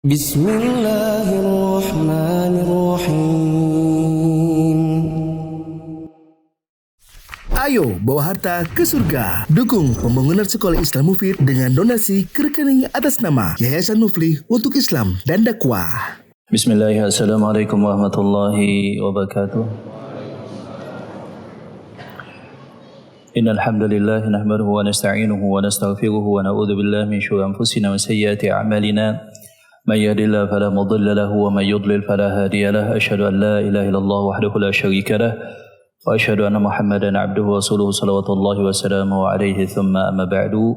Bismillahirrahmanirrahim. Ayo bawa harta ke surga. Dukung pembangunan sekolah Islam Mufid dengan donasi ke rekening atas nama Yayasan Muflih untuk Islam dan Dakwah. Bismillahirrahmanirrahim. Assalamualaikum warahmatullahi wabarakatuh. Innal hamdalillah nahmaduhu wa nasta'inuhu wa nastaghfiruhu wa na'udzu billahi min shururi anfusina wa sayyiati a'malina. May yahdihillahu fala mudilla lahu wa may yudlil fala hadiya lahu. Asyhadu an la ilaha illallah wahdahu la syarika lahu wa asyhadu anna Muhammadan 'abduhu wa rasuluhu salawatullahi wa salamuhu alaihi thumma amma ba'du.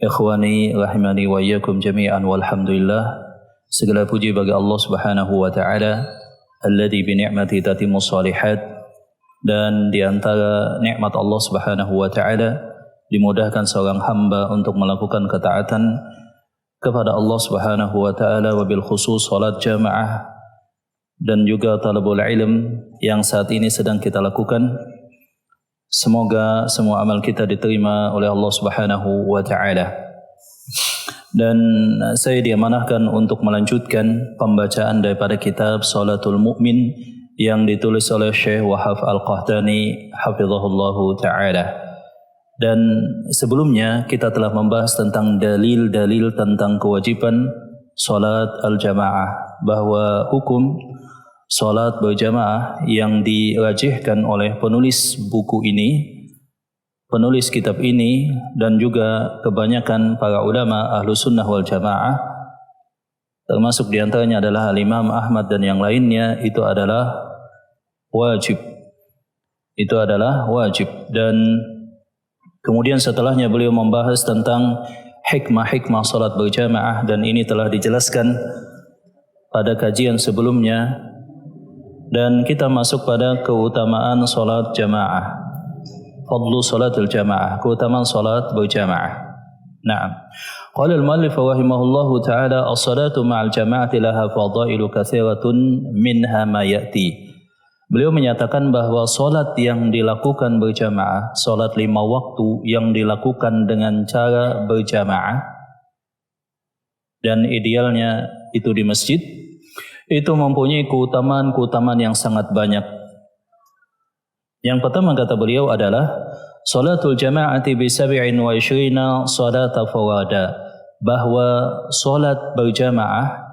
Ikhwani rahimani wa iyyakum jami'an walhamdulillah. Segala puji bagi Allah Subhanahu wa taala alladzi bi ni'matihi tatimmus shalihat, dan di antara nikmat Allah Subhanahu wa taala dimudahkan seorang hamba untuk melakukan ketaatan kepada Allah Subhanahu wa taala, wabil khusus salat jamaah dan juga talabul ilm yang saat ini sedang kita lakukan. Semoga semua amal kita diterima oleh Allah Subhanahu wa taala. Dan saya diamanahkan untuk melanjutkan pembacaan daripada kitab Salatul Mu'min yang ditulis oleh Syekh Wahab Al-Qahtani hafizahullahu taala. Dan sebelumnya kita telah membahas tentang dalil-dalil tentang kewajiban salat al-jamaah, bahwa hukum salat berjamaah yang dirajihkan oleh penulis buku ini, penulis kitab ini, dan juga kebanyakan para ulama ahlu sunnah wal jamaah, termasuk diantaranya adalah Al-Imam Ahmad dan yang lainnya, itu adalah wajib. Itu adalah wajib. Dan kemudian setelahnya beliau membahas tentang hikmah-hikmah salat berjamaah, dan ini telah dijelaskan pada kajian sebelumnya. Dan kita masuk pada keutamaan salat jamaah. Fadlu salatul jamaah, keutamaan salat berjamaah. Naam. Qala al-muallif rahimahullahu taala as-salatu ma'al jama'ati laha fadailu katsiratun minha ma ya'ti. Beliau menyatakan bahwa solat yang dilakukan berjamaah, solat 5 waktu yang dilakukan dengan cara berjamaah, dan idealnya itu di masjid, itu mempunyai keutamaan-keutamaan yang sangat banyak. Yang pertama kata beliau adalah salatul jama'ati bi 27 salata fawada, bahwa solat berjamaah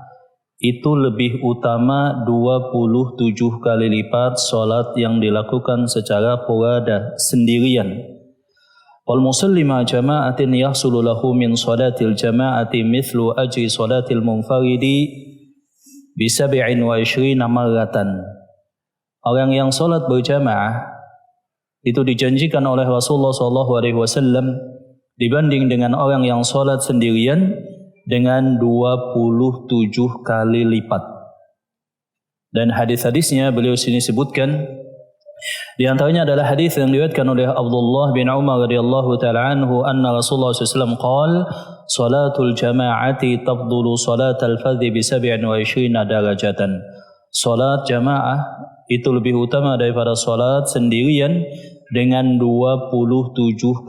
itu lebih utama 27 kali lipat solat yang dilakukan secara furada, sendirian. Wal musalli ma jama'atin yahsulu lahu min salatil jama'ati mithlu ajri salatil munfaridi bi 27 marratan. Orang yang salat berjamaah itu dijanjikan oleh Rasulullah SAW dibanding dengan orang yang salat sendirian dengan 27 kali lipat. Dan hadis-hadisnya beliau sini sebutkan, di antaranya adalah hadis yang diriwayatkan oleh Abdullah bin Umar radhiyallahu taala anhu, anna Rasulullah SAW qala salatul jama'ati tafdulu salatal fardhi bi 27 darajatan. Salat jamaah itu lebih utama daripada salat sendirian dengan 27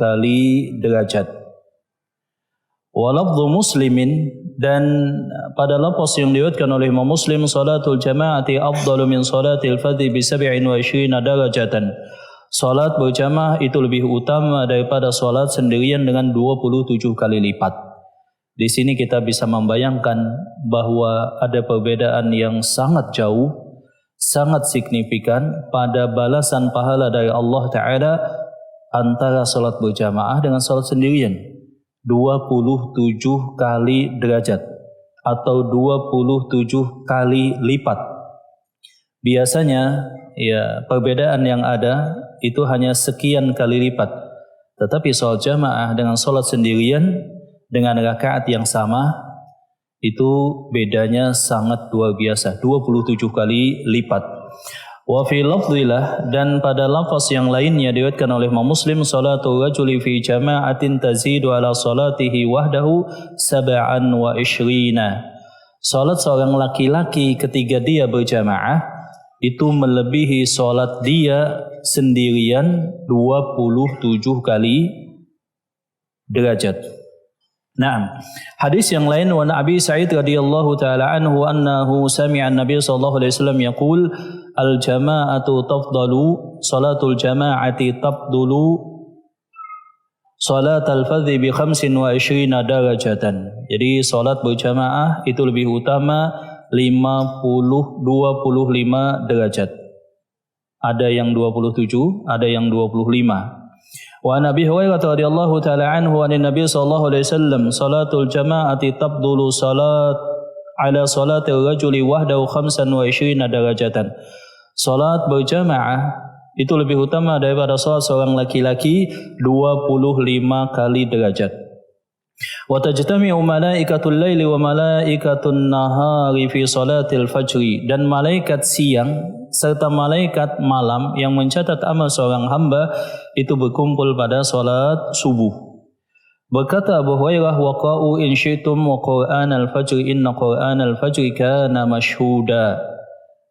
kali derajat. Walafdhu muslimin, dan pada lafaz yang diriwayatkan oleh Imam Muslim, salatul jama'ati afdalu min salatil fardhi bi 27 darajatan. Salat berjamaah itu lebih utama daripada salat sendirian dengan 27 kali lipat. Di sini kita bisa membayangkan bahwa ada perbedaan yang sangat jauh, sangat signifikan pada balasan pahala dari Allah Ta'ala antara salat berjamaah dengan salat sendirian. 27 kali derajat atau 27 kali lipat. Biasanya ya perbedaan yang ada itu hanya sekian kali lipat. Tetapi salat jamaah dengan salat sendirian dengan rakaat yang sama itu bedanya sangat luar biasa, 27 kali lipat. Wa fi lafdhilah, dan pada lafaz yang lainnya diriwayatkan oleh Imam Muslim, salatu rajuli fi jama'atin tazidu ala salatihi wahdahu 27. Salat seorang laki-laki ketika dia berjamaah itu melebihi salat dia sendirian 27 kali derajat. Naam. Hadis yang lain wa Abi Sa'id radhiyallahu taala anhu annahu sami'a an-nabiy sallallahu alaihi wasallam yaqul al-jama'atu tafdalu salatul jama'ati tafdulu salatal fardhi bi 25 darajatan. Jadi salat berjamaah itu lebih utama 25 derajat. Ada yang 27, ada yang 25. Wa Nabi Hurairah radhiyallahu taala anhu an Nabi sallallahu alaihi wasallam salatul jama'ati tabdulu salat ala salatil rajuli wahdahu 25 darajatan. Salat berjamaah itu lebih utama daripada salat seorang laki-laki 25 kali derajat. Wa tajtami'u malaikatul laili wa malaikatun nahari fi salatil fajri, dan malaikat siang serta malaikat malam yang mencatat amal seorang hamba itu berkumpul pada salat subuh. Berkata Abu Hurairah, waqa'u in syi'tum wa Qur'an al-fajr inna Qur'an al-fajr kana mashhuda.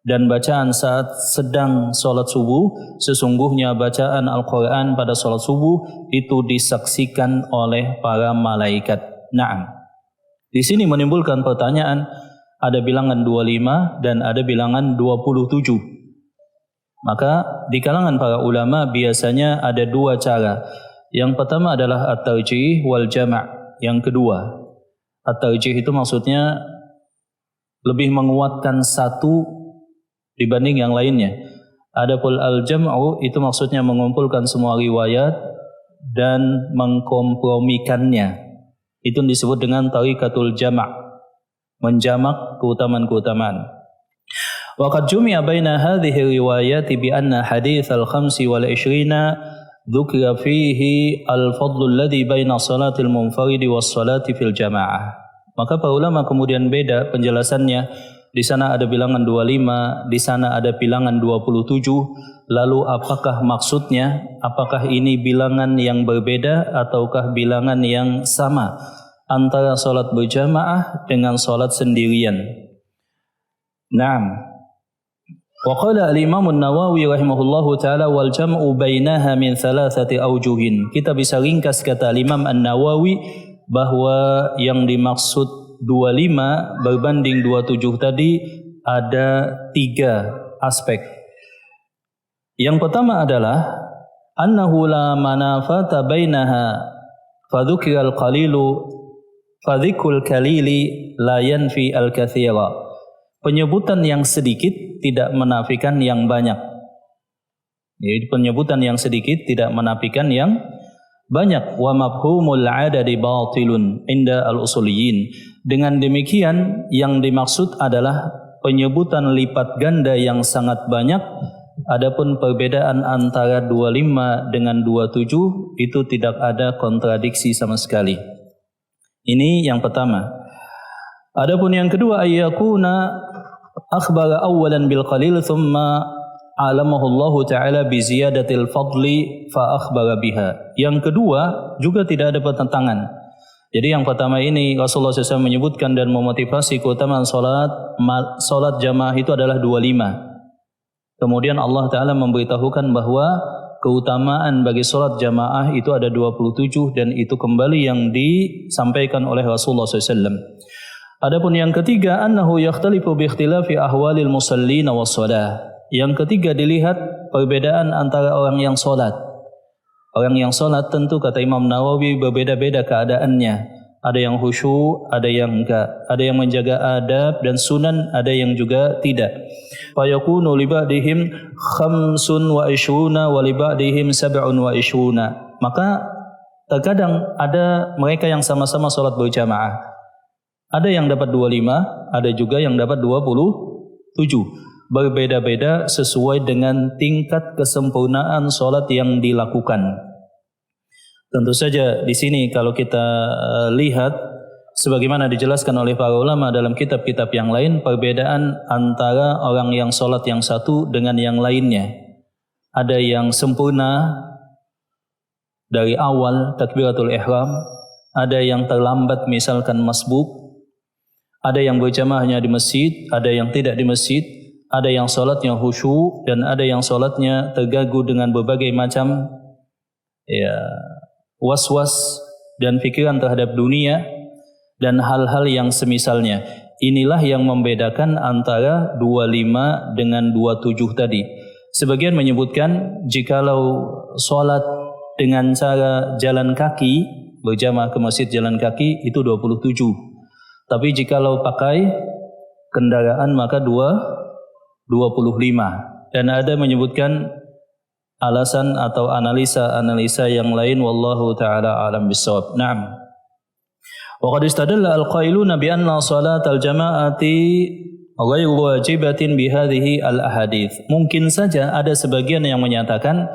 Dan bacaan saat sedang salat subuh, sesungguhnya bacaan Al-Quran pada salat subuh itu disaksikan oleh para malaikat. Naam. Di sini menimbulkan pertanyaan, ada bilangan 25 dan ada bilangan 27. Maka di kalangan para ulama biasanya ada dua cara. Yang pertama adalah at-tarjih wal jama'. Yang kedua, at-tarjih itu maksudnya lebih menguatkan satu dibanding yang lainnya. Adapun al-jam'u itu maksudnya mengumpulkan semua riwayat dan mengkompromikannya. Itu disebut dengan tariqatul jama', menjamak keutamaan-keutamaan. Wa qad jumi'a baina hadhihi riwayati bi anna hadits al-25 dzukira fihi al-fadlu alladhi baina salatil munfaridi was salati fil jama'ah. Maka para ulama kemudian beda penjelasannya. Di sana ada bilangan 25, di sana ada bilangan 27. Lalu apakah maksudnya? Apakah ini bilangan yang berbeda ataukah bilangan yang sama antara salat berjamaah dengan salat sendirian? Naam. Wa qala al-Imam an-Nawawi rahimahullahu taala wal jam'u bainaha min thalathati awjuhin. Kita bisa ringkas kata Imam an-Nawawi bahwa yang dimaksud 25 berbanding 27 tadi ada 3 aspek. Yang pertama adalah annahu la manafata bainaha fadhukira al-qalilu fadhikul kalili la yanfi al-katsira. Penyebutan yang sedikit tidak menafikan yang banyak. Jadi penyebutan yang sedikit tidak menafikan yang banyak. Wa mafhumul adadi batilun inda al-usuliyin. Dengan demikian yang dimaksud adalah penyebutan lipat ganda yang sangat banyak. Adapun perbedaan antara 25 dengan 27 itu tidak ada kontradiksi sama sekali. Ini yang pertama. Adapun yang kedua, ayyakuna akhbara awalan bil qalil thumma alamahullahu ta'ala bi ziyadatil fadli fa akhbara biha. Yang kedua juga tidak ada pertentangan. Jadi yang pertama ini Rasulullah SAW menyebutkan dan memotivasi keutamaan salat jamaah itu adalah 25. Kemudian Allah Ta'ala memberitahukan bahwa keutamaan bagi salat jamaah itu ada 27 dan itu kembali yang disampaikan oleh Rasulullah SAW. Adapun yang ketiga, annahu yakhtalifu bi ikhtilafi ahwalil musallina was shalah. Yang ketiga dilihat perbedaan antara orang yang salat. Orang yang salat tentu kata Imam Nawawi berbeda-beda keadaannya. Ada yang khusyuk, ada yang enggak. Ada yang menjaga adab dan sunan, ada yang juga tidak. Fa yakunu li ba'dihim 25 wa li ba'dihim 27. Maka terkadang ada mereka yang sama-sama salat berjamaah. Ada yang dapat 25, ada juga yang dapat 27. Berbeda-beda sesuai dengan tingkat kesempurnaan salat yang dilakukan. Tentu saja di sini kalau kita lihat sebagaimana dijelaskan oleh para ulama dalam kitab-kitab yang lain, perbedaan antara orang yang salat yang satu dengan yang lainnya. Ada yang sempurna dari awal takbiratul ihram, ada yang terlambat misalkan masbuk, ada yang berjamaahnya di masjid, ada yang tidak di masjid. Ada yang salatnya khusyuk dan ada yang salatnya terganggu dengan berbagai macam waswas dan fikiran terhadap dunia. dan hal-hal yang semisalnya. Inilah yang membedakan antara 25 dengan 27 tadi. Sebagian menyebutkan jikalau sholat dengan cara jalan kaki, berjamaah ke masjid jalan kaki itu 27. Tapi jikalau pakai kendaraan maka 25. Dan ada menyebutkan alasan atau analisa yang lain, wallahu taala alam bisawab. Naam. Wa qad istadalla al-qailuna bi anna salatal jama'ati ghairu wajibatin bi hadhihi al-ahadits. Mungkin saja ada sebagian yang menyatakan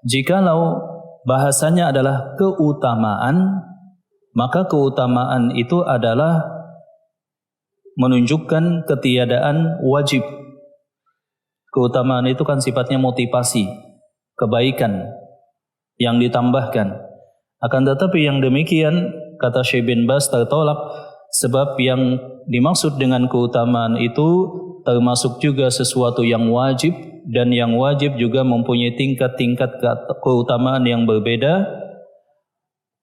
jikalau bahasanya adalah keutamaan, maka keutamaan itu adalah menunjukkan ketiadaan wajib. Keutamaan itu kan sifatnya motivasi, kebaikan yang ditambahkan. Akan tetapi yang demikian, kata Syekh bin Baz, tertolak, sebab yang dimaksud dengan keutamaan itu termasuk juga sesuatu yang wajib, dan yang wajib juga mempunyai tingkat-tingkat keutamaan yang berbeda.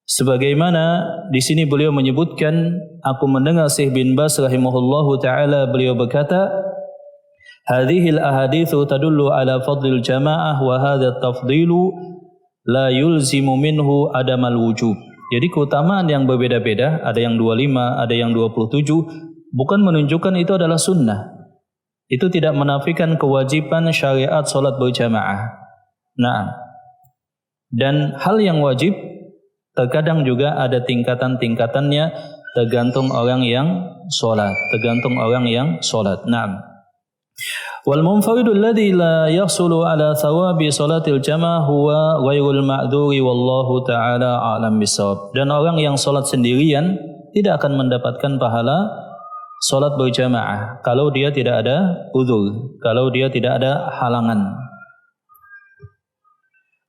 Sebagaimana di sini beliau menyebutkan, aku mendengar Syekh bin Baz rahimahullahu taala, beliau berkata, hadhil ahaditsu tadullu ala fadlil jamaah wa hadha tafdilu la yulzimu minhu adamal wujub. Jadi keutamaan yang berbeda-beda, ada yang 25, ada yang 27, bukan menunjukkan itu adalah sunnah. Itu tidak menafikan kewajiban syariat salat berjamaah. Nah, dan hal yang wajib terkadang juga ada tingkatan-tingkatannya, tergantung orang yang salat, Naam. Wal munfaridu alladhi la yahsulu ala thawabi salatil jamaah huwa ghairul ma'dzuri wallahu ta'ala a'lam bisawab. Dan orang yang salat sendirian tidak akan mendapatkan pahala salat berjamaah kalau dia tidak ada uzur, kalau dia tidak ada halangan.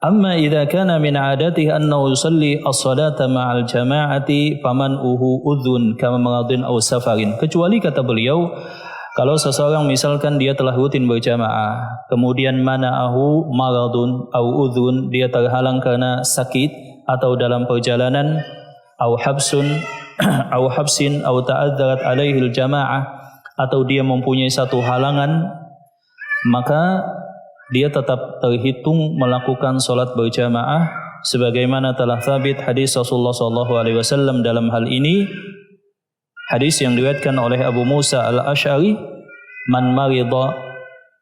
Amma idza kana min 'adatihi annahu yusalli as-salata ma'al jama'ati faman'uhu udhun kama maradin aw safarin. Kecuali kata beliau, kalau seseorang misalkan dia telah rutin berjamaah, kemudian mana'ahu maradun au udhun, dia terhalang karena sakit atau dalam perjalanan, au habsin au ta'adzarat alaihi al-jamaah, atau dia mempunyai satu halangan, maka dia tetap terhitung melakukan salat berjamaah sebagaimana telah sabit hadis Rasulullah sallallahu alaihi wasallam dalam hal ini. Hadis yang diriwayatkan oleh Abu Musa al-Asy'ari, man marida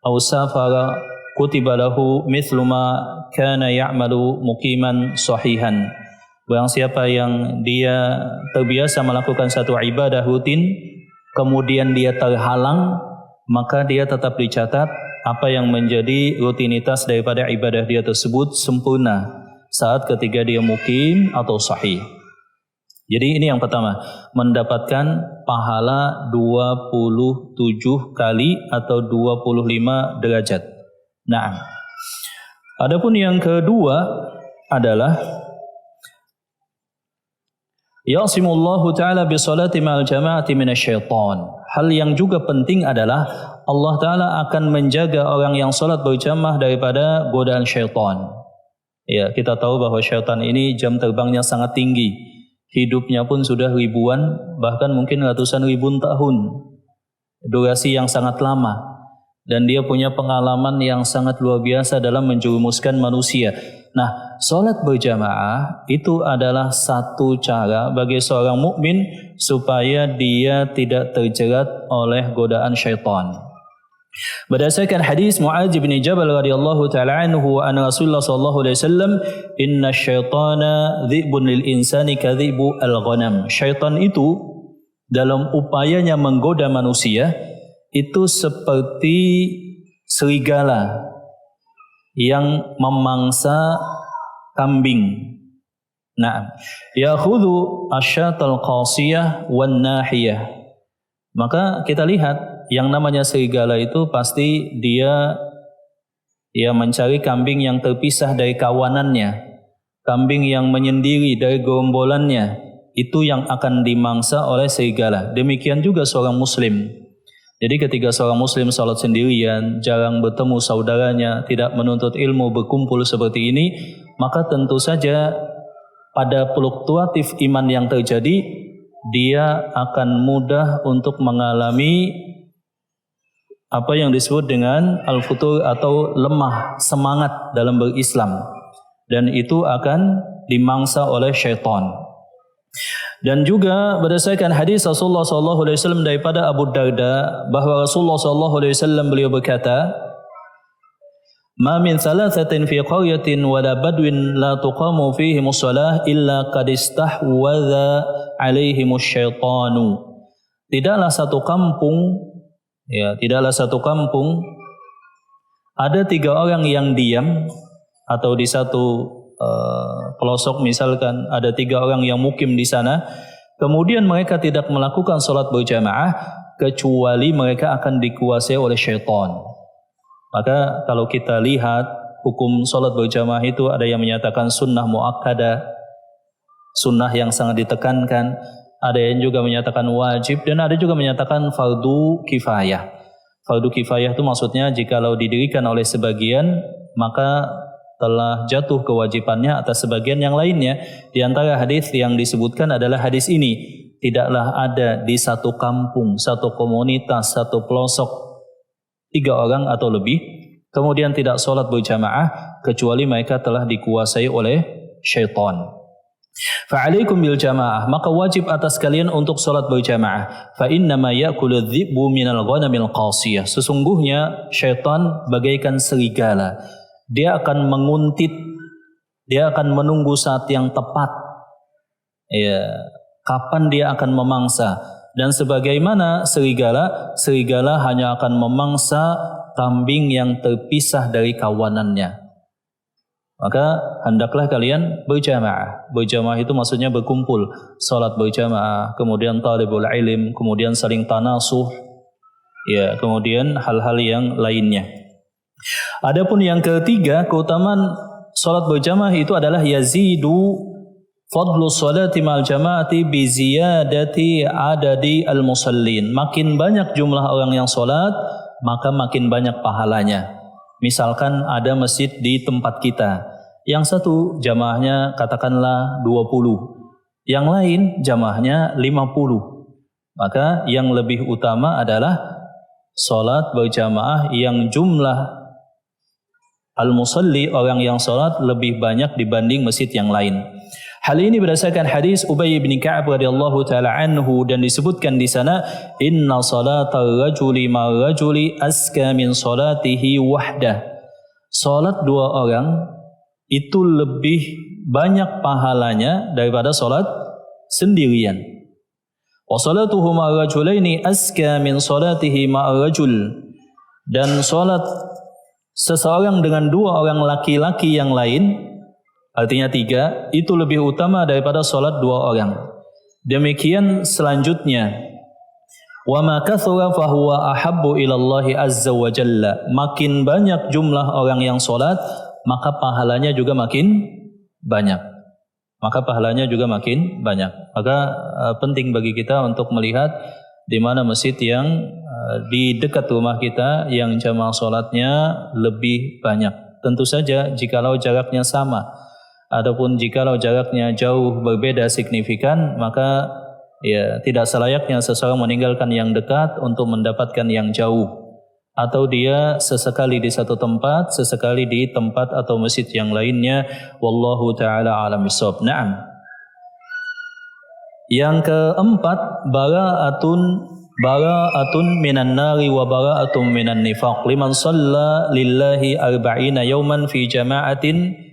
aw safara kutiba lahu mithlu ma kana ya'malu muqiman sahihan. Barang siapa yang dia terbiasa melakukan satu ibadah rutin, kemudian dia terhalang, maka dia tetap dicatat apa yang menjadi rutinitas daripada ibadah dia tersebut sempurna saat ketika dia mukim atau sahih. Jadi ini yang pertama, mendapatkan pahala 27 kali atau 25 derajat. Nah, adapun yang kedua adalah ya'simullahu ta'ala bi salati ma'al jama'ati minasyaitan. Hal yang juga penting adalah Allah Ta'ala akan menjaga orang yang salat berjamaah daripada godaan syaitan. Ya, kita tahu bahwa syaitan ini jam terbangnya sangat tinggi. Hidupnya pun sudah ribuan, bahkan mungkin ratusan ribu tahun. Durasi yang sangat lama. Dan dia punya pengalaman yang sangat luar biasa dalam menjerumuskan manusia. Nah, salat berjamaah itu adalah satu cara bagi seorang mukmin supaya dia tidak terjerat oleh godaan syaitan. Berdasarkan hadis Mu'adz bin Jabal radhiyallahu ta'ala anhu an Rasulullah sallallahu alaihi wasallam, inna syaitana dhi'bun lil insani kadhibu al-ghanam. Syaitan itu dalam upayanya menggoda manusia itu seperti serigala yang memangsa kambing. Nah, yakhudhu asyatal qasiyah wan nahiyah. Maka kita lihat yang namanya serigala itu pasti dia mencari kambing yang terpisah dari kawanannya, kambing yang menyendiri dari gerombolannya, itu yang akan dimangsa oleh serigala. Demikian juga seorang muslim. Jadi ketika seorang muslim salat sendirian, jarang bertemu saudaranya, tidak menuntut ilmu, berkumpul seperti ini, maka tentu saja pada fluktuatif iman yang terjadi, dia akan mudah untuk mengalami apa yang disebut dengan al-futur atau lemah semangat dalam berislam, dan itu akan dimangsa oleh syaitan. Dan juga berdasarkan hadis Rasulullah SAW daripada Abu Darda bahwa Rasulullah SAW beliau berkata, "Ma min thalathatin fi qaryatin wala badwin la tuqamu fihimus shalah illa qad istahwadha alaihimus syaitanu." Tidaklah satu kampung ada 3 orang yang diam, atau di satu pelosok misalkan ada 3 orang yang mukim di sana, kemudian mereka tidak melakukan sholat berjamaah kecuali mereka akan dikuasai oleh syaitan. Maka kalau kita lihat hukum sholat berjamaah itu ada yang menyatakan sunnah muakkadah, sunnah yang sangat ditekankan, ada yang juga menyatakan wajib, dan ada juga menyatakan fardu kifayah. Fardu kifayah itu maksudnya jikalau didirikan oleh sebagian maka telah jatuh kewajibannya atas sebagian yang lainnya. Di antara hadis yang disebutkan adalah hadis ini, tidaklah ada di satu kampung, satu komunitas, satu pelosok 3 orang atau lebih kemudian tidak sholat berjamaah kecuali mereka telah dikuasai oleh syaitan. Fa'alaikum bil jamaah, maka wajib atas kalian untuk sholat berjamaah. Fa innama ya'kulu dhi'bu minal ghanamil qasiyah, sesungguhnya syaitan bagaikan serigala, dia akan menguntit, dia akan menunggu saat yang tepat, kapan dia akan memangsa. Dan sebagaimana serigala hanya akan memangsa kambing yang terpisah dari kawanannya. Maka hendaklah kalian berjamaah. Berjamaah itu maksudnya berkumpul, salat berjamaah, kemudian talibul ilm, kemudian saling tanasuh, kemudian hal-hal yang lainnya. Adapun yang ketiga, keutamaan salat berjamaah itu adalah yazidu fadlu salati ma'al jama'ati bi ziyadati adadi al-musallin. Makin banyak jumlah orang yang salat, maka makin banyak pahalanya. Misalkan ada masjid di tempat kita, yang satu jamaahnya katakanlah 20, yang lain jamaahnya 50. Maka yang lebih utama adalah salat berjamaah yang jumlah al-musalli, orang yang salat lebih banyak dibanding masjid yang lain. Hal ini berdasarkan hadis Ubay bin Ka'ab radhiyallahu taala anhu, dan disebutkan di sana, inna salatal rajuli ma'al rajuli aska min salatihi wahdah. Salat 2 orang itu lebih banyak pahalanya daripada salat sendirian. Wa salatuhu ma'al rajulaini aska min salatihi ma'al rajul, dan salat seseorang dengan 2 orang laki-laki yang lain, artinya 3, itu lebih utama daripada salat 2 orang. Demikian selanjutnya, wa ma kathura fa huwa ahabbu ila Allah azza wa jalla. Makin banyak jumlah orang yang salat, maka pahalanya juga makin banyak. Maka penting bagi kita untuk melihat di mana masjid yang di dekat rumah kita yang jamaah salatnya lebih banyak. Tentu saja jikalau jaraknya sama. Adapun jikalau jaraknya jauh berbeda signifikan, maka tidak selayaknya seseorang meninggalkan yang dekat untuk mendapatkan yang jauh. Atau dia sesekali di satu tempat, sesekali di tempat atau masjid yang lainnya. Wallahu ta'ala alam bisawab. Naam. Yang keempat, bara'atun minan nari wa bara'atun minan nifaq. Liman shalla lillahi 40 yawman fi jama'atin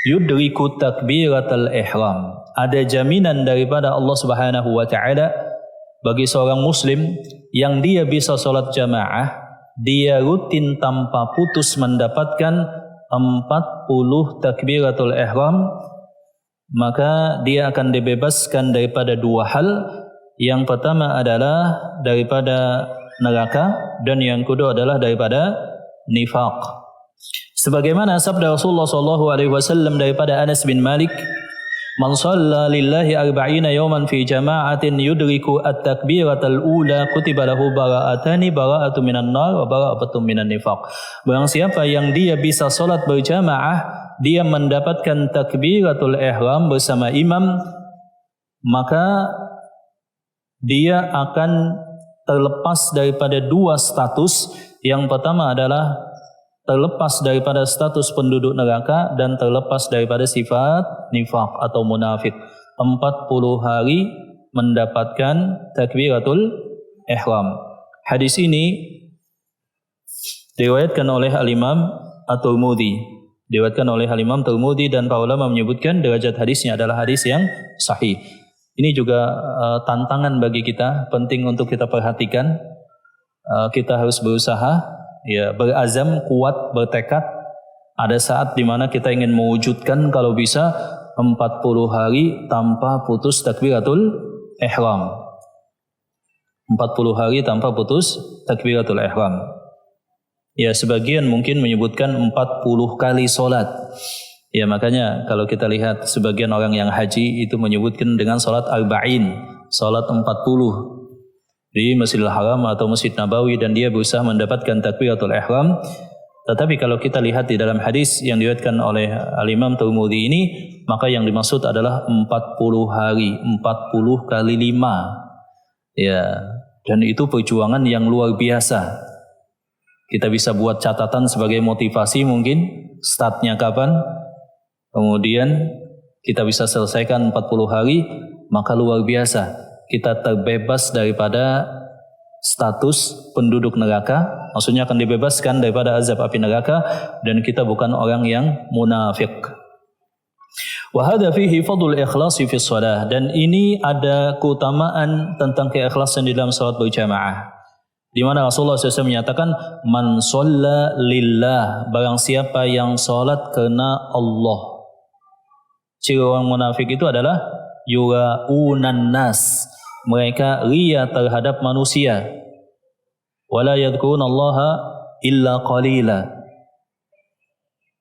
yudriku takbiratal ihram. Ada jaminan daripada Allah Subhanahu wa taala bagi seorang muslim yang dia bisa salat jamaah, dia rutin tanpa putus mendapatkan 40 takbiratul ihram, maka dia akan dibebaskan daripada 2 hal. Yang pertama adalah daripada neraka, dan yang kedua adalah daripada nifaq. Sebagaimana sabda Rasulullah SAW daripada Anas bin Malik, man shalla lillahi 40 yawman fi jama'atin yudriku at-takbiratal ula kutiba lahu bara'atani, bara'atun minan nar wa bara'atun minan nifaq. Barang siapa yang dia bisa salat berjamaah, dia mendapatkan takbiratul ihram bersama imam, maka dia akan terlepas daripada dua status. Yang pertama adalah terlepas daripada status penduduk neraka dan terlepas daripada sifat nifaq atau munafik. 40 hari mendapatkan takbiratul ihram. Hadis ini diriwayatkan oleh Al-Imam At-Tirmidzi. Diriwayatkan oleh Al-Imam Tirmidzi dan para ulama menyebutkan derajat hadisnya adalah hadis yang sahih. Ini juga tantangan bagi kita, penting untuk kita perhatikan. Kita harus berusaha, ya, berazam, kuat, bertekad. Ada saat di mana kita ingin mewujudkan kalau bisa 40 hari tanpa putus takbiratul ihram. 40 hari tanpa putus takbiratul ihram. Ya, sebagian mungkin menyebutkan 40 kali solat. Ya, makanya kalau kita lihat sebagian orang yang haji itu menyebutkan dengan solat arba'in, solat 40 di Masjidil Haram atau Masjid Nabawi, dan dia berusaha mendapatkan takbiratul ihram. Tetapi kalau kita lihat di dalam hadis yang diriwayatkan oleh Al-Imam Tirmidzi ini, maka yang dimaksud adalah 40 hari, 40 kali 5. Ya, dan itu perjuangan yang luar biasa. Kita bisa buat catatan sebagai motivasi mungkin, startnya kapan, kemudian kita bisa selesaikan 40 hari, maka luar biasa. Kita terbebas daripada status penduduk neraka, maksudnya akan dibebaskan daripada azab api neraka, dan kita bukan orang yang munafik. Wa hadza fihi fadlul ikhlas fi shalah, dan ini ada keutamaan tentang keikhlasan di dalam salat berjamaah. Di mana Rasulullah SAW menyatakan, man shalla lillah, barang siapa yang salat karena Allah. Ciri orang munafik itu adalah yura'unan nas, mereka riya terhadap manusia. Wala yadhkurunallaha illa qalila.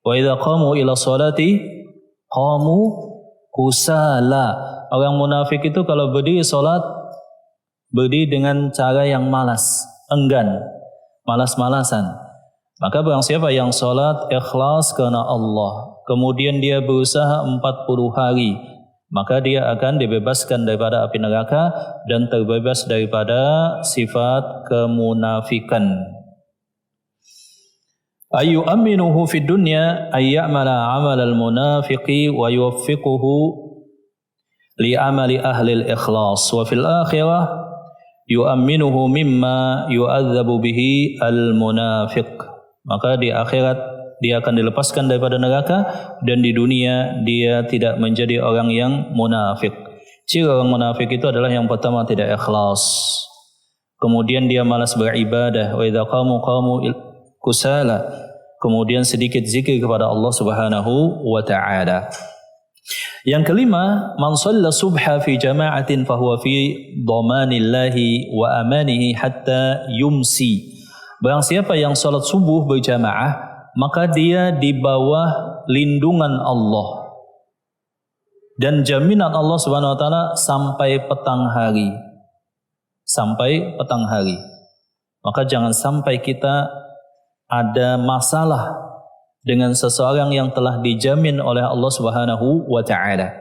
Wa idza qamu ila sholati qamu kusala. Orang munafik itu kalau berdiri salat, berdiri dengan cara yang malas, enggan, malas-malasan. Maka barang siapa yang salat ikhlas karena Allah, kemudian dia berusaha 40 hari, maka dia akan dibebaskan daripada api neraka dan terbebas daripada sifat kemunafikan. Ayu aminuhu fid dunya ay ya'mala 'amalal munafiqi wa yuwaffiquhu li 'amali ahli al-ikhlas, wa fil akhirah yu'amminuhu mimma yu'adzabu bihi al-munafiq. Maka di akhirat dia akan dilepaskan daripada neraka, dan di dunia dia tidak menjadi orang yang munafik. Ciri orang munafik itu adalah yang pertama tidak ikhlas, kemudian dia malas beribadah, wa idza qamu kusala, kemudian sedikit zikir kepada Allah Subhanahu wa taala. Yang kelima, man shalla subha fi jama'atin fahuwa fi dhamanillahi wa amanihi hatta yumsi. Barang siapa yang salat subuh berjamaah, maka dia di bawah lindungan Allah dan jaminan Allah Subhanahu wa taala sampai petang hari. Sampai petang hari. Maka jangan sampai kita ada masalah dengan seseorang yang telah dijamin oleh Allah Subhanahu wa taala.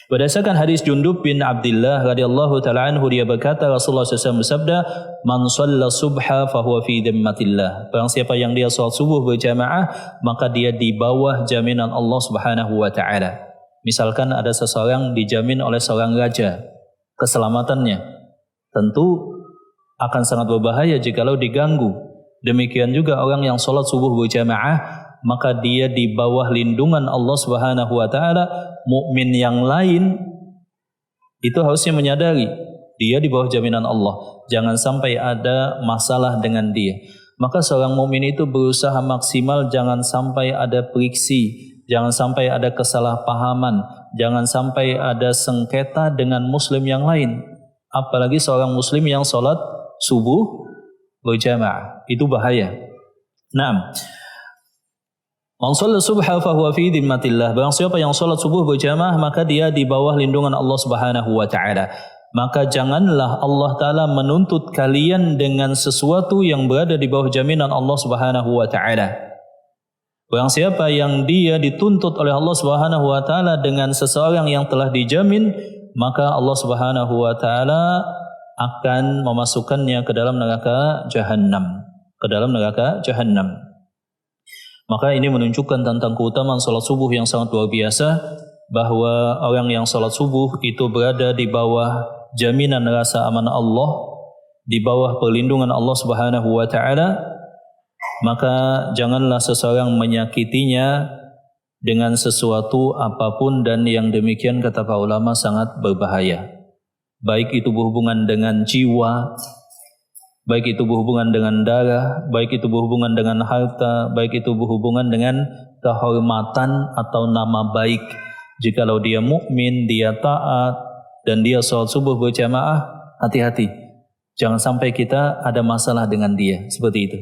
Berdasarkan hadis Jundub bin Abdullah radhiyallahu taala anhu, dia berkata, Rasulullah SAW bersabda, man shalla subha fahuwa fi dhimmatillah. Barang siapa yang dia salat subuh berjamaah, maka dia di bawah jaminan Allah Subhanahu wa taala. Misalkan ada seseorang dijamin oleh seorang raja keselamatannya, tentu akan sangat berbahaya jikalau diganggu. Demikian juga orang yang salat subuh berjamaah, maka dia di bawah lindungan Allah Subhanahu wa taala. Mukmin yang lain itu harusnya menyadari dia di bawah jaminan Allah, jangan sampai ada masalah dengan dia. Maka seorang mukmin itu berusaha maksimal jangan sampai ada friksi, jangan sampai ada kesalahpahaman, jangan sampai ada sengketa dengan muslim yang lain. Apalagi seorang muslim yang salat subuh berjamaah, itu bahaya. Naam. Man shalla subha fahuwa fi dhimmatillah. Barang siapa yang salat subuh berjamaah, maka dia di bawah lindungan Allah Subhanahu wa taala. Maka janganlah Allah taala menuntut kalian dengan sesuatu yang berada di bawah jaminan Allah Subhanahu wa taala. Barang siapa yang dia dituntut oleh Allah Subhanahu wa taala dengan seseorang yang telah dijamin, maka Allah Subhanahu wa taala akan memasukkannya ke dalam neraka Jahannam, Maka ini menunjukkan tentang keutamaan salat subuh yang sangat luar biasa, bahwa orang yang salat subuh itu berada di bawah jaminan rasa aman Allah, di bawah perlindungan Allah Subhanahu wa taala. Maka janganlah seseorang menyakitinya dengan sesuatu apapun, dan yang demikian kata para ulama sangat berbahaya. Baik itu berhubungan dengan jiwa, baik itu berhubungan dengan darah, baik itu berhubungan dengan harta, baik itu berhubungan dengan kehormatan atau nama baik. Jikalau dia mukmin, dia taat, dan dia salat subuh berjamaah, hati-hati. Jangan sampai kita ada masalah dengan dia, seperti itu.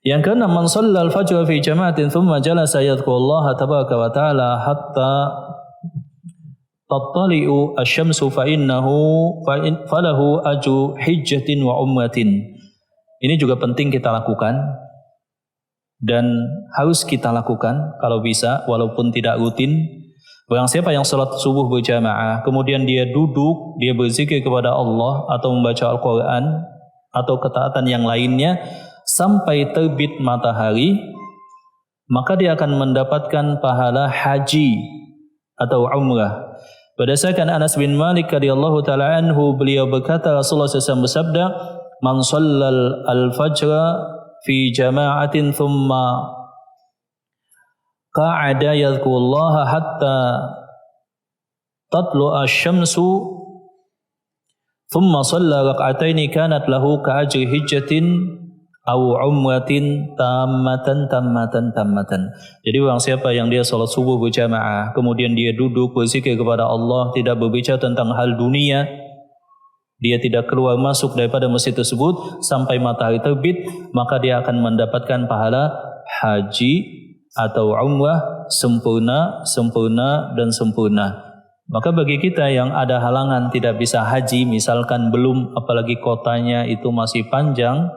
Yang keenam, man shallal fajr fi jama'atin thumma jalasa yadhkurullaha tabaraka wa ta'ala hatta tattali'u asy-syamsu falahu ajru hijjatin wa umratin. Ini juga penting kita lakukan dan harus kita lakukan kalau bisa, walaupun tidak rutin. Barang siapa yang salat subuh berjamaah, kemudian dia duduk, dia berzikir kepada Allah atau membaca Al-Quran atau ketaatan yang lainnya sampai terbit matahari, maka dia akan mendapatkan pahala haji atau umrah. Berdasarkan Anas bin Malik radhiyallahu taala anhu, beliau berkata, Rasulullah SAW bersabda, man shallal al-fajra fi jama'atin thumma qa'ada yadhkurullaha hatta tatlu'a asy-syamsu thumma shalla rak'ataini kanat lahu ka'ajri hijjatin aw umratin tammatan. Jadi orang siapa yang dia salat subuh berjamaah, kemudian dia duduk berzikir kepada Allah, tidak berbicara tentang hal dunia, dia tidak keluar masuk daripada masjid tersebut sampai matahari terbit, maka dia akan mendapatkan pahala haji atau umrah sempurna. Maka bagi kita yang ada halangan tidak bisa haji, misalkan belum, apalagi kotanya itu masih panjang,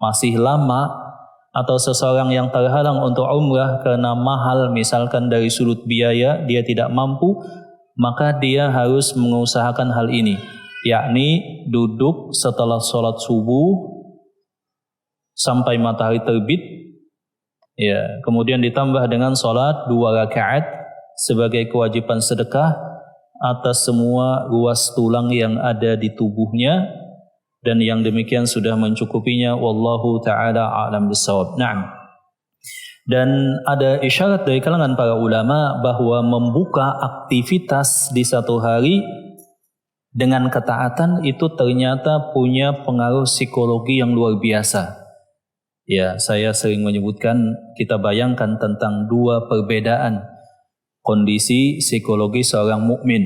masih lama, atau seseorang yang terhalang untuk umrah karena mahal, misalkan dari sudut biaya dia tidak mampu, maka dia harus mengusahakan hal ini, yakni duduk setelah sholat subuh sampai matahari terbit, ya, kemudian ditambah dengan sholat 2 rakaat sebagai kewajiban sedekah atas semua ruas tulang yang ada di tubuhnya, dan yang demikian sudah mencukupinya. Wallahu ta'ala a'lam bissawab. Naam. Dan ada isyarat dari kalangan para ulama bahwa membuka aktivitas di satu hari dengan ketaatan itu ternyata punya pengaruh psikologi yang luar biasa. Ya, saya sering menyebutkan, kita bayangkan tentang 2 perbedaan kondisi psikologi seorang mukmin.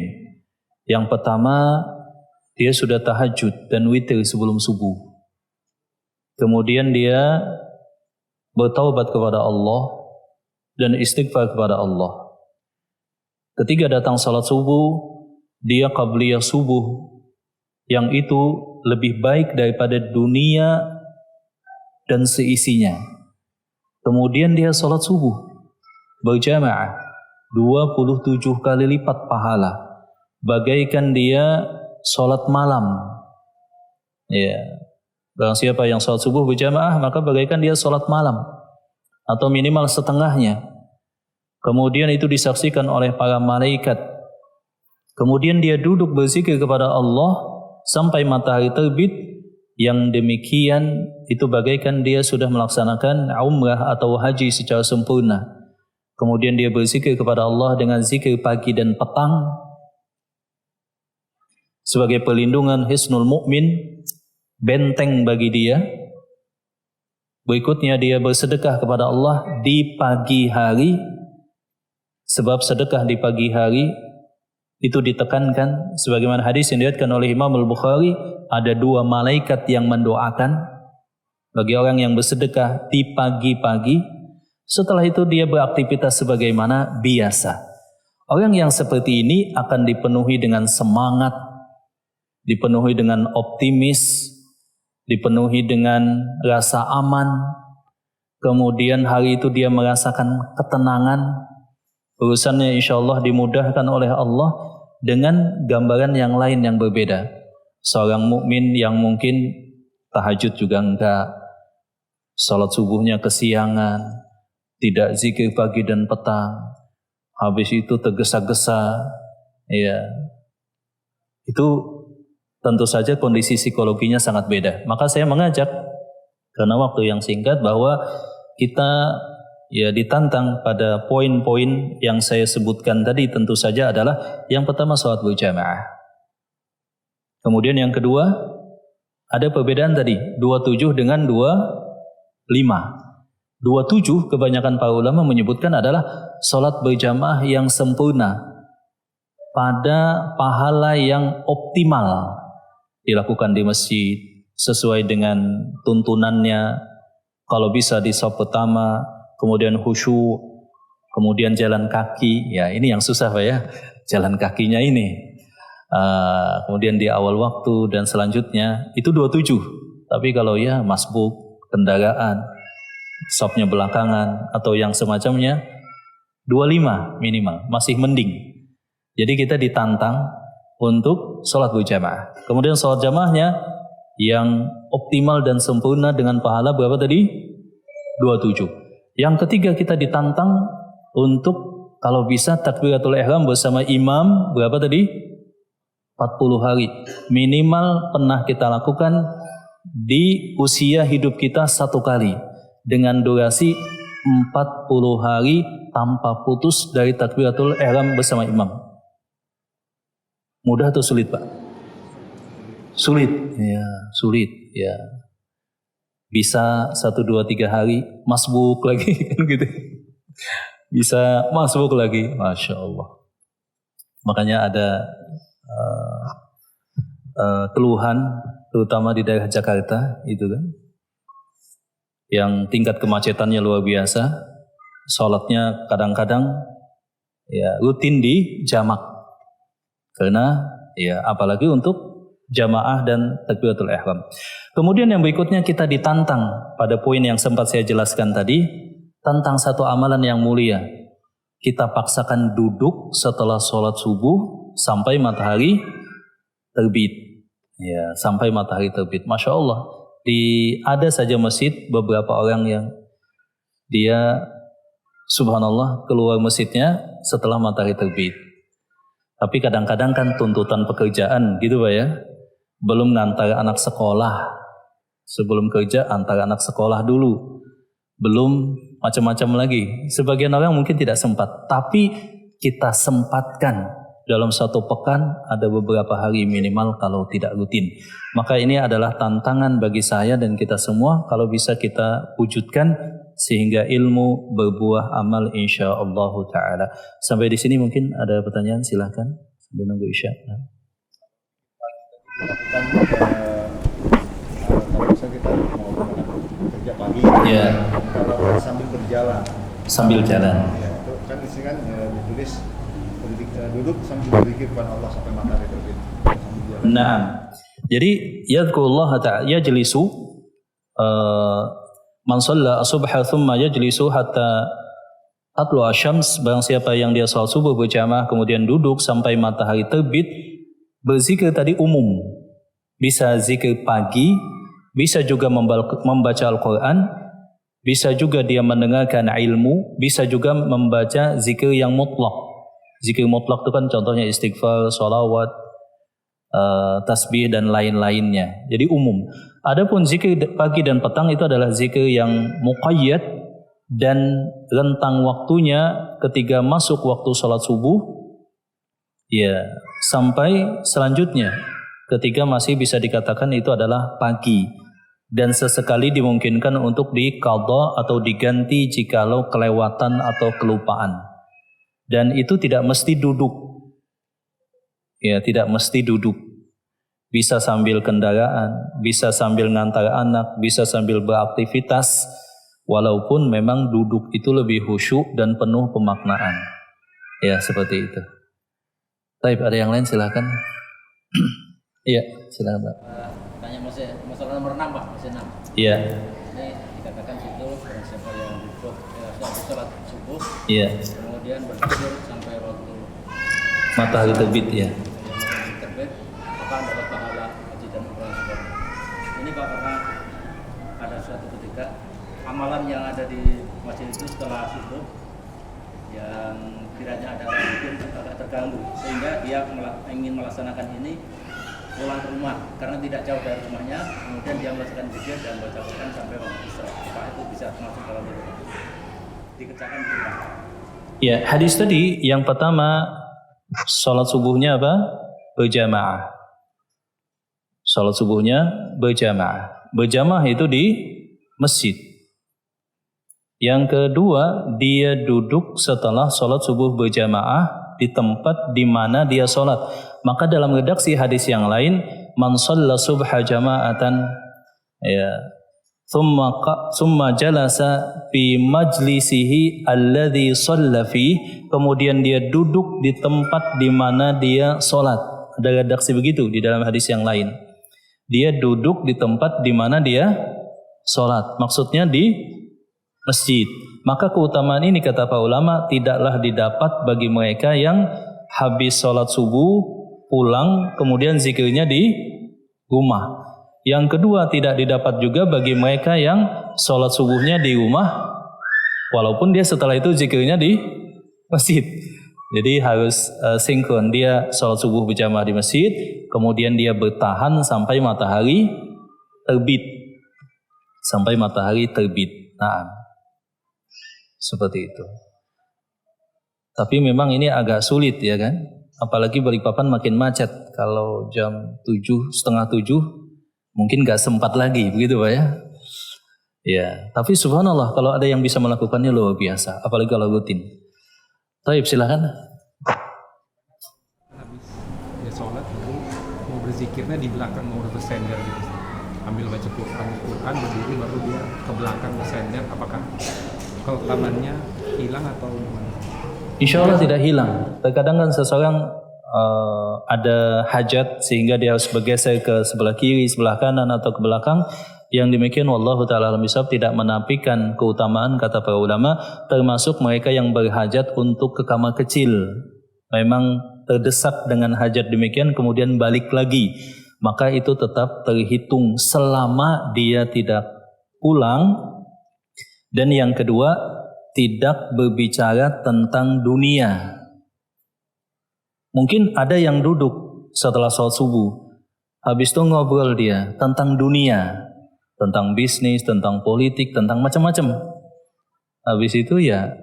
Yang pertama, dia sudah tahajud dan witir sebelum subuh. Kemudian dia bertaubat kepada Allah dan istighfar kepada Allah. Ketika datang salat subuh, dia qabliyah subuh, yang itu lebih baik daripada dunia dan seisinya. Kemudian dia salat subuh berjamaah 27 kali lipat pahala, bagaikan dia salat malam. Ya, barang siapa yang salat subuh berjamaah, maka bagaikan dia salat malam atau minimal setengahnya. Kemudian itu disaksikan oleh para malaikat. Kemudian dia duduk berzikir kepada Allah sampai matahari terbit. Yang demikian itu bagaikan dia sudah melaksanakan umrah atau haji secara sempurna. Kemudian dia berzikir kepada Allah dengan zikir pagi dan petang sebagai perlindungan hisnul mukmin, benteng bagi dia. Berikutnya dia bersedekah kepada Allah di pagi hari, sebab sedekah di pagi hari itu ditekankan, sebagaimana hadis yang diriwayatkan oleh Imam Al-Bukhari, ada 2 malaikat yang mendoakan bagi orang yang bersedekah di pagi-pagi. Setelah itu dia beraktivitas sebagaimana biasa. Orang yang seperti ini akan dipenuhi dengan semangat, dipenuhi dengan optimis, dipenuhi dengan rasa aman. Kemudian hari itu dia merasakan ketenangan, urusannya insya Allah dimudahkan oleh Allah, dengan gambaran yang lain yang berbeda. Seorang mukmin yang mungkin tahajud juga enggak, salat subuhnya kesiangan, tidak zikir pagi dan petang, habis itu tergesa-gesa, ya, itu tentu saja kondisi psikologinya sangat beda. Maka saya mengajak, karena waktu yang singkat, bahwa kita ya ditantang pada poin-poin yang saya sebutkan tadi. Tentu saja adalah yang pertama salat berjamaah. Kemudian yang kedua, ada perbedaan tadi 27 dengan 25. 27 kebanyakan para ulama menyebutkan adalah salat berjamaah yang sempurna pada pahala yang optimal dilakukan di masjid sesuai dengan tuntunannya. Kalau bisa di shaf pertama, kemudian khusyuk, kemudian jalan kaki. Ya, ini yang susah Pak ya, jalan kakinya ini. Kemudian di awal waktu dan selanjutnya itu 27. Tapi kalau ya masbuk, kendaraan, shafnya belakangan atau yang semacamnya 25 minimal, masih mending. Jadi kita ditantang untuk sholat berjamaah. Kemudian sholat jamaahnya yang optimal dan sempurna dengan pahala berapa tadi? 27. Yang ketiga kita ditantang untuk kalau bisa takbiratul ihram bersama imam berapa tadi? 40 hari. Minimal pernah kita lakukan di usia hidup kita 1 kali. Dengan durasi 40 hari tanpa putus dari takbiratul ihram bersama imam. Mudah atau sulit Pak? Sulit. Ya, sulit. Ya. Bisa 1, 2, 3 hari masbuk lagi kan gitu. Bisa masbuk lagi, Masya Allah. Makanya ada keluhan terutama di daerah Jakarta itu kan, yang tingkat kemacetannya luar biasa, sholatnya kadang-kadang ya rutin di jamak, karena ya apalagi untuk jamaah dan takbiratul ihram. Kemudian yang berikutnya kita ditantang pada poin yang sempat saya jelaskan tadi, tentang satu amalan yang mulia. Kita paksakan duduk setelah sholat subuh sampai matahari terbit. Ya, sampai matahari terbit. Masya Allah. Ada saja masjid beberapa orang yang dia subhanallah keluar masjidnya setelah matahari terbit. Tapi kadang-kadang kan tuntutan pekerjaan gitu Pak ya. Belum ngantar anak sekolah. Sebelum kerja antar anak sekolah dulu. Belum macam-macam lagi. Sebagian orang mungkin tidak sempat. Tapi kita sempatkan. Dalam 1 pekan ada beberapa hari minimal kalau tidak rutin. Maka ini adalah tantangan bagi saya dan kita semua kalau bisa kita wujudkan sehingga ilmu berbuah amal insyaallah taala. Sampai di sini mungkin ada pertanyaan, silakan sambil nunggu isya. Kalau misalnya kita mau kerja pagi, ya. Kalau sambil berjalan. Sambil jalan. Ya, itu kan di sini kan ditulis duduk sambil berzikir kepada Allah sampai matahari terbit. Nah, jadi yadhkurullah ta'ala yajlisu man shalla as-subha thumma yajlisu hatta tatlu asy-syams, barang siapa yang dia salat subuh berjamaah kemudian duduk sampai matahari terbit, berzikir tadi umum. Bisa zikir pagi, bisa juga membaca Al-Qur'an, bisa juga dia mendengarkan ilmu, bisa juga membaca zikir yang mutlak. Zikir mutlak itu kan contohnya istighfar, sholawat, tasbih dan lain-lainnya. Jadi umum. Adapun zikir pagi dan petang itu adalah zikir yang muqayyad dan rentang waktunya ketika masuk waktu sholat subuh, ya sampai selanjutnya ketika masih bisa dikatakan itu adalah pagi, dan sesekali dimungkinkan untuk diqadha atau diganti jikalau kelewatan atau kelupaan. Dan itu tidak mesti duduk. Ya, tidak mesti duduk. Bisa sambil kendaraan, bisa sambil ngantar anak, bisa sambil beraktivitas, walaupun memang duduk itu lebih khusyuk dan penuh pemaknaan. Ya, seperti itu. Baik, ada yang lain silakan. Iya, silakan Pak. Tanya masalah nomor 6 Pak, masih 6. Iya. Ini dikatakan situ siapa yang duduk sholat subuh. Iya. Kemudian berzikir sampai waktu Matahari terbit ya. terbit, maka dapat pahala haji dan umrah sekalian. Ini Pak, karena ada suatu ketika amalan yang ada di masjid itu setelah subuh yang kiranya ada orang mungkin agak terganggu, sehingga dia ingin melaksanakan ini pulang ke rumah karena tidak jauh dari rumahnya, kemudian dia melaksanakan zikir dan baca Quran sampai waktu isya. Apa itu bisa masuk dalam itu? Dikerjakan di rumah. Ya, hadis tadi yang pertama salat subuhnya apa? Berjamaah. Salat subuhnya berjamaah. Berjamaah itu di masjid. Yang kedua, dia duduk setelah salat subuh berjamaah di tempat di mana dia salat. Maka dalam redaksi hadis yang lain, man shalla subha jama'atan ya thumma jalasa fi majlisihi alladhi shalla fi, kemudian dia duduk di tempat di mana dia salat. Ada redaksi begitu di dalam hadis yang lain. Dia duduk di tempat di mana dia salat. Maksudnya di masjid. Maka keutamaan ini kata para ulama tidaklah didapat bagi mereka yang habis sholat subuh pulang kemudian zikirnya di rumah. Yang kedua, tidak didapat juga bagi mereka yang sholat subuhnya di rumah walaupun dia setelah itu zikirnya di masjid. Jadi harus sinkron, dia sholat subuh berjamaah di masjid, kemudian dia bertahan sampai matahari terbit. Sampai matahari terbit. Nah, seperti itu. Tapi memang ini agak sulit ya kan. Apalagi Balikpapan makin macet. Kalau jam 7, setengah 7 mungkin gak sempat lagi begitu Pak ya. Ya, tapi subhanallah kalau ada yang bisa melakukannya luar biasa. Apalagi kalau rutin. Taib silakan. Habis dia sholat lalu mau berzikirnya di belakang, mau bersender gitu. Ambil baca Quran berdiri baru dia ke belakang bersender. Apakah keutamannya hilang atau gimana? Insya Allah tidak hilang. Terkadang kan seseorang ada hajat sehingga dia harus bergeser ke sebelah kiri, sebelah kanan atau ke belakang. Yang demikian wallahu ta'ala alam bisawab tidak menafikan keutamaan kata para ulama, termasuk mereka yang berhajat untuk ke kamar kecil. Memang terdesak dengan hajat demikian kemudian balik lagi, maka itu tetap terhitung selama dia tidak pulang. Dan yang kedua, tidak berbicara tentang dunia. Mungkin ada yang duduk setelah sholat subuh, habis itu ngobrol dia tentang dunia, tentang bisnis, tentang politik, tentang macam-macam. Habis itu ya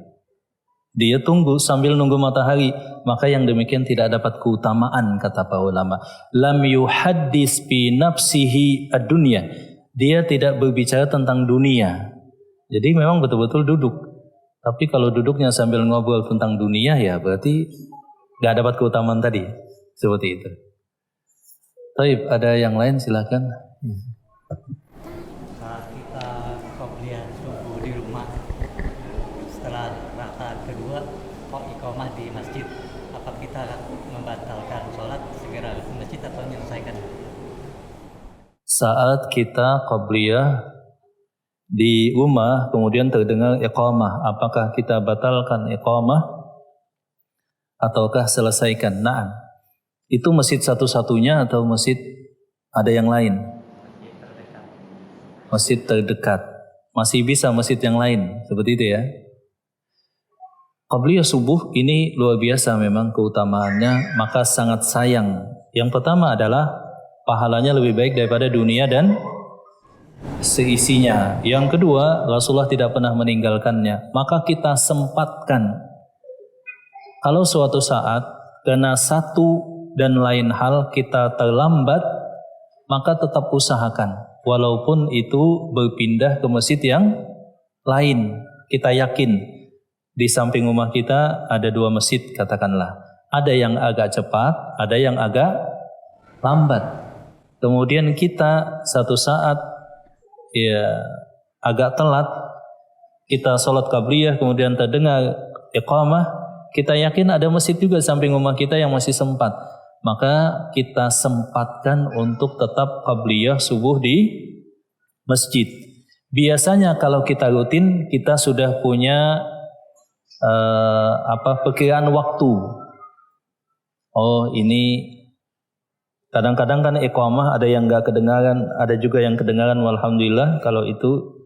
dia tunggu sambil nunggu matahari. Maka yang demikian tidak dapat keutamaan kata para ulama. Lam yuhaddis bi nafsihi ad-dunya. Dia tidak berbicara tentang dunia. Jadi memang betul-betul duduk. Tapi kalau duduknya sambil ngobrol tentang dunia ya berarti gak dapat keutamaan tadi. Seperti itu. Taib, ada yang lain silakan. Saat kita qobliyah subuh di rumah, setelah rakaat kedua kok iqamah di masjid, apa kita membatalkan sholat segera ke masjid atau menyelesaikan? Saat kita qobliyah di rumah kemudian terdengar iqamah, apakah kita batalkan iqamah ataukah selesaikan? Nah, itu masjid satu-satunya atau masjid ada yang lain? Masjid terdekat. Masih bisa masjid yang lain, seperti itu ya. Qobliyah subuh ini luar biasa memang keutamaannya, maka sangat sayang. Yang pertama adalah pahalanya lebih baik daripada dunia dan seisinya. Yang kedua, Rasulullah tidak pernah meninggalkannya. Maka kita sempatkan. Kalau suatu saat karena satu dan lain hal kita terlambat, maka tetap usahakan. Walaupun itu berpindah ke masjid yang lain. Kita yakin di samping rumah kita ada 2 masjid katakanlah. Ada yang agak cepat, ada yang agak lambat. Kemudian kita satu saat ya agak telat, kita sholat qabliyah kemudian terdengar iqamah, kita yakin ada masjid juga samping rumah kita yang masih sempat, maka kita sempatkan untuk tetap qabliyah subuh di masjid. Biasanya kalau kita rutin kita sudah punya perkiraan waktu. oh ini kadang-kadang kan iqamah ada yang nggak kedengaran, ada juga yang kedengaran. Alhamdulillah kalau itu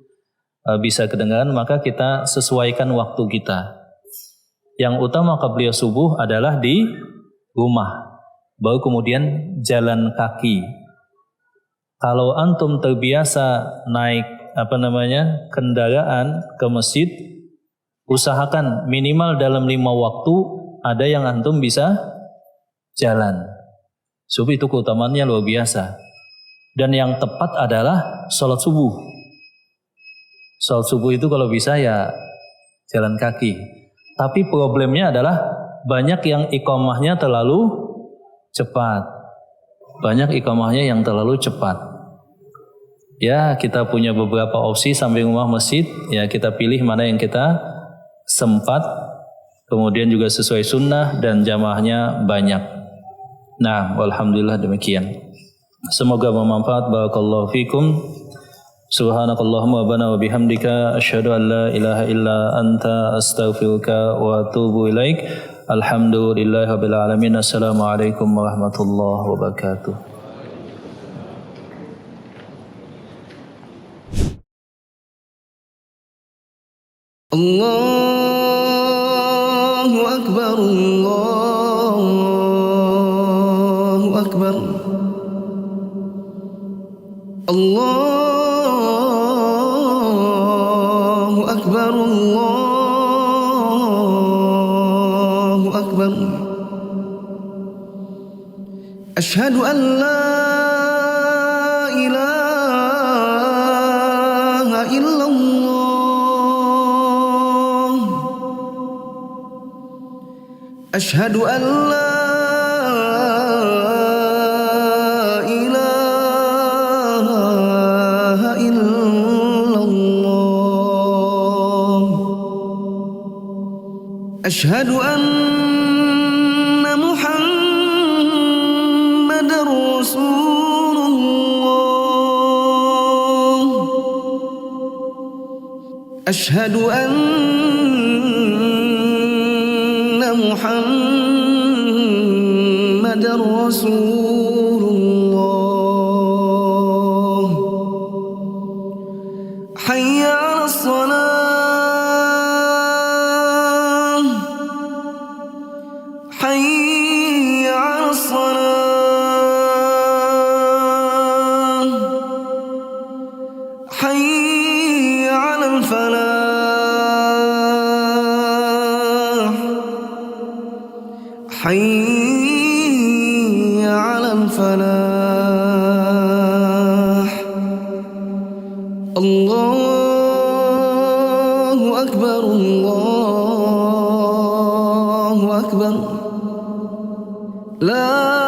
bisa kedengaran, maka kita sesuaikan waktu kita. Yang utama qabliyah subuh adalah di rumah, baru kemudian jalan kaki. Kalau antum terbiasa naik kendaraan ke masjid, usahakan minimal dalam 5 waktu ada yang antum bisa jalan. Subuh itu keutamaannya luar biasa. Dan yang tepat adalah sholat subuh. Sholat subuh itu kalau bisa ya jalan kaki. Tapi problemnya adalah banyak yang iqamahnya terlalu cepat. Banyak iqamahnya yang terlalu cepat. Ya, kita punya beberapa opsi samping rumah masjid. Ya, kita pilih mana yang kita sempat. Kemudian juga sesuai sunnah dan jamaahnya banyak. Nah, alhamdulillah demikian. Semoga bermanfaat. Barakallahu fikum. Subhanakallahumma rabbana wa bihamdika asyhadu an la ilaha illa anta astaghfiruka wa atubu ilaik. Alhamdulillahirabbil alamin. Assalamualaikum warahmatullahi wabarakatuh. Allahu Akbar, Allahu Akbar, Allahu Akbar, Allahu Akbar. Asyhadu an la ilaha illallah. Asyhadu an la ilaha illallah. Asyhadu anna Muhammadar Rasulullah. Asyhadu anna Muhammadar Rasulullah. Hayya 'alas salah. Hayya 'alas salah. Hayya 'alal falah. Hayya 'alal falah. Allahu Akbar, Allahu Akbar. La